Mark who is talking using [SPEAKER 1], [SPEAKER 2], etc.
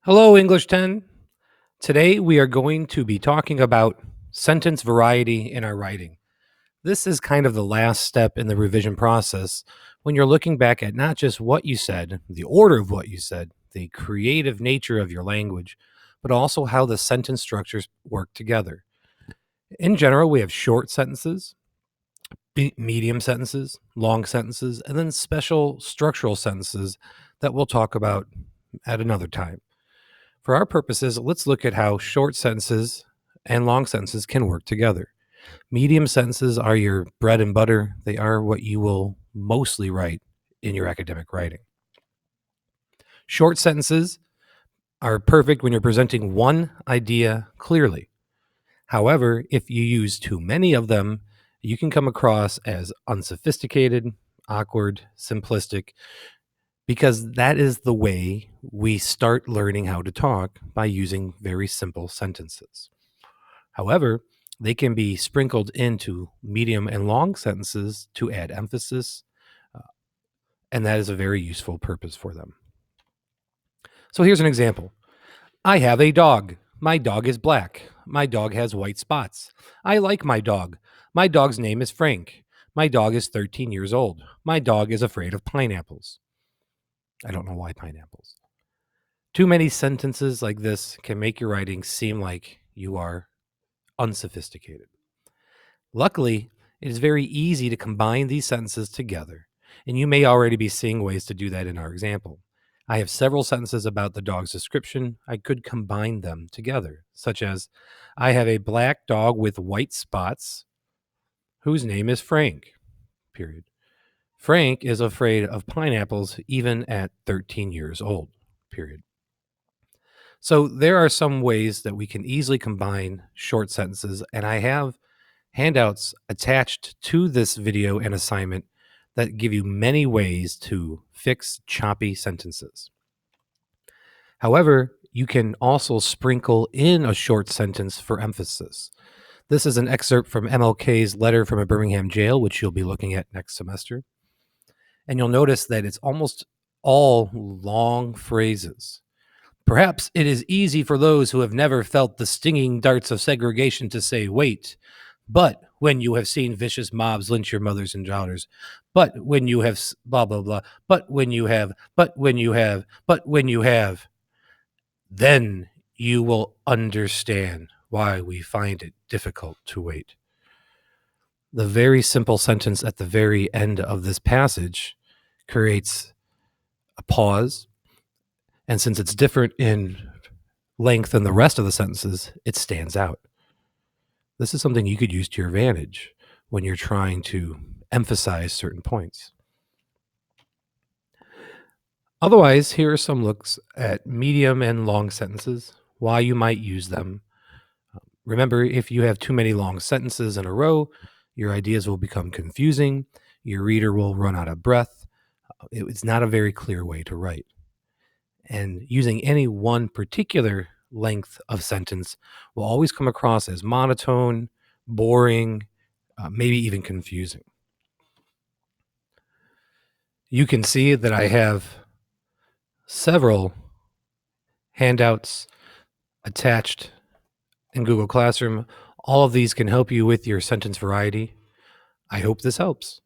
[SPEAKER 1] Hello, English 10. Today we are going to be talking about sentence variety in our writing. This is kind of the last step in the revision process when you're looking back at not just what you said, the order of what you said, the creative nature of your language, but also how the sentence structures work together. In general, we have short sentences, medium sentences, long sentences, and then special structural sentences that we'll talk about at another time. For our purposes, let's look at how short sentences and long sentences can work together. Medium sentences are your bread and butter. They are what you will mostly write in your academic writing. Short sentences are perfect when you're presenting one idea clearly. However, if you use too many of them, you can come across as unsophisticated, awkward, simplistic, because that is the way we start learning how to talk, by using very simple sentences. However, they can be sprinkled into medium and long sentences to add emphasis, uh, and that is a very useful purpose for them. So here's an example. I have a dog. My dog is black. My dog has white spots. I like my dog. My dog's name is Frank. My dog is 13 years old. My dog is afraid of pineapples. I don't know why pineapples. Too many sentences like this can make your writing seem like you are unsophisticated. Luckily, it is very easy to combine these sentences together, and you may already be seeing ways to do that in our example. I have several sentences about the dog's description. I could combine them together, such as, I have a black dog with white spots whose name is Frank, period. Frank is afraid of pineapples even at 13 years old, period. So there are some ways that we can easily combine short sentences, and I have handouts attached to this video and assignment that give you many ways to fix choppy sentences. However, you can also sprinkle in a short sentence for emphasis. This is an excerpt from MLK's letter from a Birmingham jail, which you'll be looking at next semester. And you'll notice that it's almost all long phrases. Perhaps it is easy for those who have never felt the stinging darts of segregation to say, wait. But when you have seen vicious mobs lynch your mothers and daughters, but when you have blah, blah, blah, but when you have, then you will understand why we find it difficult to wait. The very simple sentence at the very end of this passage creates a pause. And since it's different in length than the rest of the sentences, it stands out. This is something you could use to your advantage when you're trying to emphasize certain points. Otherwise, here are some looks at medium and long sentences, why you might use them. Remember, if you have too many long sentences in a row, your ideas will become confusing, your reader will run out of breath. It's not a very clear way to write. And using any one particular length of sentence will always come across as monotone, boring, maybe even confusing. You can see that I have several handouts attached in Google Classroom. All of these can help you with your sentence variety. I hope this helps.